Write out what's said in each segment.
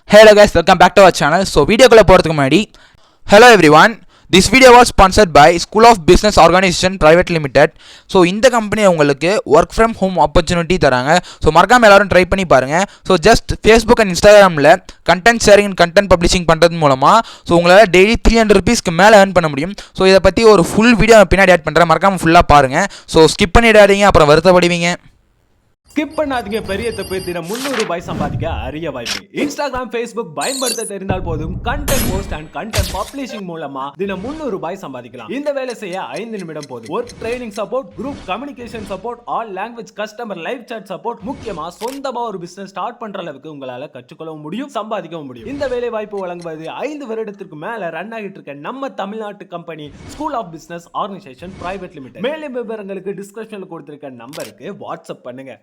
Hello guys, welcome back to our channel. So video குள்ள போறதுக்கு முன்னாடி hello everyone. This video was sponsored by School of Business Organization Private Limited. So இந்த company உங்களுக்கு work from home opportunity தராங்க. So மறக்காம எல்லாரும் try பண்ணி பாருங்க. ஸோ ஜஸ்ட் ஃபேஸ்புக் அண்ட் இன்ஸ்டாகிராமில் content sharing and content publishing பண்ணுறது மூலமாக ஸோ உங்களால் டெய்லி ₹300 மேலே ஏர்ன் பண்ண முடியும். ஸோ இதை பற்றி ஒரு ஃபுல் வீடியோ பின்னாடி ஆட் பண்ணுறேன், மறக்காம ஃபுல்லாக பாருங்கள். ஸோ ஸ்கிப் பண்ணிடாதீங்க, அப்புறம் வருத்தப்படுவீங்க. ஸ்கிப் பண்ணாதீங்க, பெரிய தப்பு. தினம் ₹300 சம்பாதிக்க அரிய வாய்ப்பு. இன்ஸ்டாகிராம், ஃபேஸ்புக் பயன்படுத்த தெரிந்தால் போதும். Content post and content publishing மூலமா தினம் ₹300 சம்பாதிக்கலாம். இந்த வேலை செய்ய 5 நிமிடம் போதும். Work training support, group communication support, all language customer live chat support, முக்கியமா சொந்தமா ஒரு பிசினஸ் ஸ்டார்ட் பண்ற அளவுக்கு உங்களால கற்றுக்கொள்ளவும் முடியும், சம்பாதிக்கவும் முடியும். இந்த வேலை வாய்ப்பு வழங்குவது 5 வருடத்திற்கு மேல ரன் ஆகிட்டு இருக்க நம்ம தமிழ்நாட்டு company school of business organisation private limited. மேலும் விவரங்களுக்கு டிஸ்கிரிப்ஷன்ல கொடுத்திருக்க நம்பருக்கு வாட்ஸ்அப் பண்ணுங்க.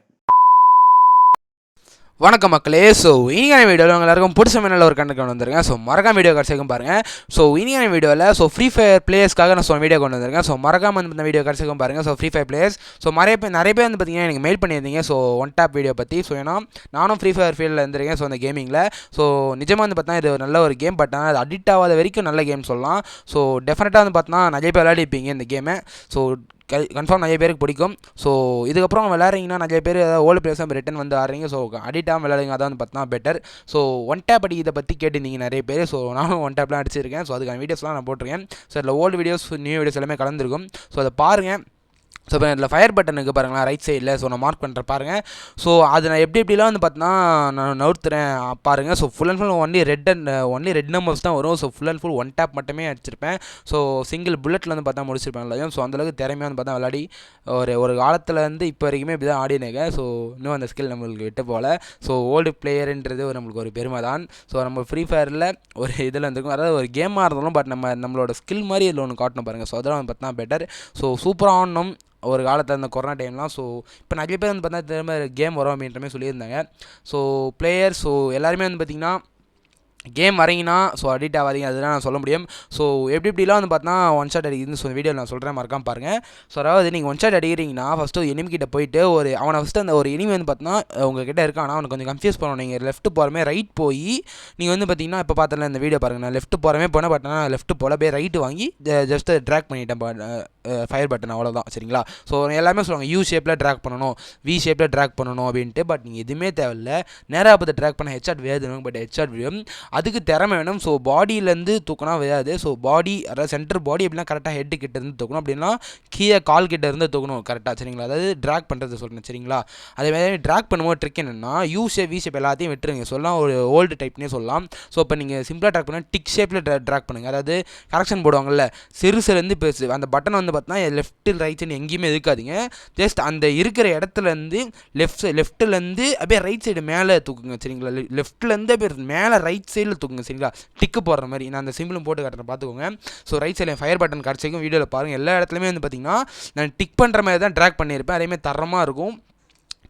வணக்கம் மக்களே. ஸோ இனியான வீடியோவில் உங்கள் எல்லாருக்கும் பிடிச்ச மேலே ஒரு கண்டென்ட் கொண்டு வந்திருக்கேன். ஸோ மறக்காம வீடியோ கடைசிக்கும் பாருங்கள். ஸோ இனியான வீடியோவில் ஸோ ஃப்ரீ ஃபயர் பிளேயர்ஸ்க்காக நான் வீடியோ கொண்டு வந்திருக்கேன். ஸோ மறக்காம இந்த வீடியோ கடைசிக்கும் பாருங்கள். So free fire players so நிறைய பேர் வந்து பார்த்தீங்கன்னா எனக்கு மெயில் பண்ணியிருந்தீங்க. ஸோ ஒன் டேப் வீடியோ பற்றி. ஸோ ஏன்னா நானும் ஃப்ரீ ஃபயர் ஃபீல்டில் இருந்திருக்கேன். ஸோ அந்த கேமிங்கில் ஸோ நிஜமாக வந்து பார்த்தா இது நல்ல ஒரு கேம். பட் ஆனால் அது அடிக்ட் ஆகாத வரைக்கும் நல்ல கேம் சொல்லலாம். ஸோ டெஃபினட்டாக வந்து பார்த்தா நிறைய பேர் விளையாடிப்பீங்க இந்த கேமை. ஸோ கன்ஃபார்ம் நிறைய பேருக்கு பிடிக்கும். ஸோ இதுக்கப்புறம் விளையாடுறீங்கன்னா நிறைய பேர் ஏதாவது ஓல்டு பிளேயர்ஸ் ரிட்டன் வந்து ஆடுறீங்க. ஸோ அடிக்டாக விளையாடுங்க, அதான் வந்து பார்த்தா பெட்டர். ஸோ ஒன் டேப் இதை பற்றி கேட்டிருந்தீங்க நிறைய பேர். ஸோ நானும் ஒன் டேப்லாம் அடிச்சிருக்கேன். ஸோ அதுக்கான வீடியோஸ்லாம் நான் போட்டிருக்கேன். ஸோ அதில் ஓல்டு வீடியோஸ், நியூ வீடியோஸ் எல்லாமே கலந்துருக்கும். ஸோ அதை பாருங்கள். ஸோ இப்போ இதில் ஃபயர் பட்டனுக்கு பாருங்களா, ரைட் சைடில். ஸோ நான் மார்க் பண்ணுறேன் பாருங்கள். ஸோ அது நான் எப்படிலாம் வந்து பார்த்தீங்கன்னா நான் நவுத்துறேன் பாருங்கள். So full and full only red numbers தான் வரும். So full and full one tape மட்டுமே அடிச்சிருப்பேன். ஸோ சிங்கிள் புல்லட்டில் வந்து பார்த்தா முடிச்சிருப்பேன் இல்லையா. ஸோ அந்தளவுக்கு திறமையாக வந்து பார்த்தா விளையாடி ஒரு காலத்தில் வந்து இப்போ வரைக்குமே இப்படி தான் ஆடினேங்க. ஸோ இன்னும் அந்த ஸ்கில் நம்மளுக்கு விட்டு போகல. ஸோ ஓல்டு பிளேயருன்றது நம்மளுக்கு ஒரு பெருமை தான். ஸோ நம்ம ஃப்ரீ ஃபயரில் ஒரு இதில் வந்துருக்கும், அதாவது ஒரு கேமாக இருந்தாலும் பட் நம்மளோட ஸ்கில் மாதிரி இதில் ஒன்று காட்டணும் பாருங்கள். ஸோ அதெல்லாம் வந்து பார்த்தா பெட்டர். ஸோ சூப்பராக ஆடணும் ஒரு காலத்தில் அந்த கொரோனா டைம்லாம். ஸோ இப்போ நிறைய பேர் வந்து பார்த்தா திரும்ப கேம் வரும் அப்படின்ற மாதிரி சொல்லியிருந்தாங்க. ஸோ பிளேயர் ஸோ எல்லாருமே வந்து பார்த்திங்கன்னா கேம் வரீங்கன்னா ஸோ அடிக்ட் ஆகாதீங்க, அதுதான் நான் சொல்ல முடியும். ஸோ எப்படிலாம் வந்து பார்த்தா ஒன் ஷாட் அடிக்குதுன்னு சொல்லி வீடியோவில் நான் சொல்கிறேன், மறக்காம பாருங்கள். ஸோ அதாவது நீங்கள் ஒன் ஷாட் அடிக்கிறீங்கன்னா ஃபஸ்ட்டு எனிமி கிட்ட போயிட்டு அவனை ஃபஸ்ட்டு அந்த ஒரு எனிமி வந்து பார்த்தீங்கன்னா உங்ககிட்ட இருக்கான். ஆனால் அவனுக்கு கொஞ்சம் கன்ஃபியூஸ் பண்ணணும். நீங்கள் லெஃப்ட் போகிறமே ரைட் போய் நீங்கள் வந்து பார்த்தீங்கன்னா இப்போ பார்த்தல இந்த வீடியோ பாருங்கள், நான் லெஃப்ட் போகிறமே போனேன். பட் ஆனால் லெஃப்ட் போல போய் ரைட்டு வாங்கி ஜஸ்ட் ட்ராக் பண்ணிட்டேன் ஃபயர் பட்டன், அவ்வளோதான். சரிங்களா. ஸோ எல்லாமே சொல்லுவாங்க யூ ஷேப்பில் ட்ராக் பண்ணணும், வி ஷேப்பில் ட்ராக் பண்ணணும் அப்படின்ட்டு. பட் நீங்கள் எதுவுமே தேவையில்லை. நேராக பார்த்து ட்ராக் பண்ண ஹெட்ஷாட் வேணும். பட் ஹெட்ஷாட் விழும், அதுக்கு திறமை வேணும். ஸோ பாடியிலேருந்து தூக்கினா விழாது. ஸோ பாடி, அதாவது சென்டர் பாடி எப்படின்னா கரெக்டாக ஹெட்டு கிட்ட இருந்து தூக்கணும், அப்படின்னா கீழே கால் கிட்ட இருந்து தூக்கணும் கரெக்டாக. சரிங்களா. அதாவது ட்ராக் பண்ணுறது சொல்கிறேன். சரிங்களா. அதே மாதிரி ட்ராக் பண்ணும்போது ட்ரிக் என்னென்னா யூ ஷேப், வி ஷேப் எல்லாத்தையும் விட்டுருங்க. சொல்லலாம் ஒரு ஓல்டு டைப்னே சொல்லலாம். ஸோ இப்போ நீங்கள் சிம்பிளாக ட்ராக் பண்ணால் டிக் ஷேப்பில் ட்ராக் பண்ணுங்கள். அதாவது கரெக்ஷன் போடுவாங்கல்ல, சிறுசுலேருந்து பெருசு அந்த பட்டன் வந்து பார்த்தீங்கன்னா லெஃப்ட்டு ரைட்னு எங்கேயுமே இருக்காதிங்க. ஜஸ்ட் அந்த இருக்கிற இடத்துலேருந்து லெஃப்ட்லேருந்து அப்படியே ரைட் சைடு மேலே தூக்குங்க. சரிங்களா. லெஃப்ட்லேருந்து அப்படியே மேலே ரைட் சைடில் தூக்குங்க. சரிங்களா. டிக்கு போடுற மாதிரி நான் அந்த சிம்பிளும் போட்டு காட்டுறேன், பார்த்துக்கோங்க. ஸோ ரைட் சைடில் ஃபயர் பட்டன் கிடச்சிக்கும் வீடியோவில் பாருங்கள். எல்லா இடத்துலையுமே வந்து பார்த்திங்கன்னா நான் டிக் பண்ணுற மாதிரி தான் ட்ராக் பண்ணியிருப்பேன். அதேமாதிரி தரமாக இருக்கும்.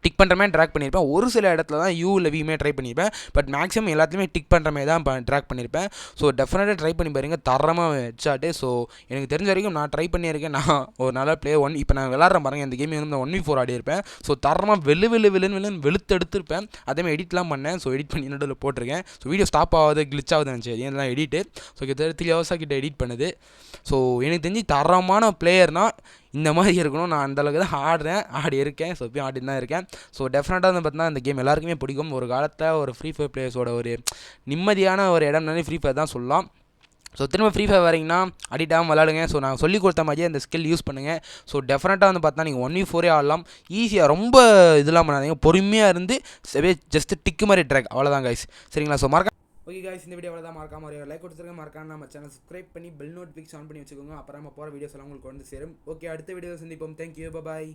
டிக் பண்ணுற மாதிரி ட்ராக் பண்ணியிருப்பேன். ஒரு சில இடத்துல தான் யூ இல்லை வியுமே ட்ரை பண்ணியிருப்பேன். பட் மேக்ஸிமம் எல்லாத்துலேயுமே டிக் பண்ணுற மாதிரி தான் ட்ராக் பண்ணியிருப்பேன். ஸோ டெஃபினட்டாக ட்ரை பண்ணி பாருங்கள், தரமாக ஹெட்ஷாட்டு. ஸோ எனக்கு தெரிஞ்ச வரைக்கும் நான் ட்ரை பண்ணியிருக்கேன். நான் ஒரு நல்ல பிளேயர் இப்போ நான் விளாட்றேன் பாருங்கள். இந்த கேம் வந்து 1v4 ஆடியிருப்பேன். ஸோ தரமாக வெளுன்னு வெளுத்து எடுத்திருப்பேன். அதேமாதிரி எடிட்லாம் பண்ணேன். ஸோ எடிட் பண்ணி நடுவில் போட்டிருக்கேன். ஸோ வீடியோ ஸ்டாப் ஆகாது, கிளிச் ஆகுது இருந்துச்சு. இதெல்லாம் எடிட்டு. ஸோ கிட்டத்தட்ட 3 hours கிட்ட எடிட் பண்ணுது. ஸோ எனக்கு தெரிஞ்சு தரமான பிளேயர்னால் இந்த மாதிரி இருக்கணும். நான் அந்தளவுக்கு தான் ஆடி இருக்கேன். ஸோ இப்போயும் ஆடி தான் இருக்கேன். ஸோ டெஃபினட்டாக வந்து பார்த்தீங்கன்னா இந்த கேம் எல்லாருக்குமே பிடிக்கும். ஒரு காலத்தில் ஒரு ஃப்ரீ ஃபயர் பிளேயர்ஸோட ஒரு நிம்மதியான ஒரு இடம்னாலே ஃப்ரீ ஃபயர் தான் சொல்லலாம். ஸோ திரும்ப ஃப்ரீ ஃபயர் வரீங்கன்னா அடிக்டாகவும் விளாடுங்க. ஸோ நான் சொல்லி கொடுத்த மாதிரியே அந்த ஸ்கில் யூஸ் பண்ணுங்கள். ஸோ டெஃபினட்டாக வந்து பார்த்தா நீங்கள் 1v4 ஆடலாம் ஈஸியாக. ரொம்ப இதெல்லாம் பண்ணாதீங்க, பொறுமையாக இருந்து ஜஸ்ட் டிக்கு மாதிரி ட்ராக், அவ்வளோதான் கைஸ். சரிங்களா. ஸோ மறக்க ஓகே கைஸ், இந்த வீடியோ தான் மறக்காம ஒரு லைக் கொடுத்துருங்க. மறக்காம நம்ம சேனல் சப்ஸ்கிரைப் பண்ணி பெல் நோட்டிஃபிகேஷன் ஆன் பண்ணி வச்சுக்கோங்க. அப்புறம் நம்ம போகிற வீடியோஸ் எல்லாம் உங்களுக்கு வந்து சேரும். ஓகே, அடுத்த வீடியோ சந்திப்போம். தேங்க்யூ, பாய்.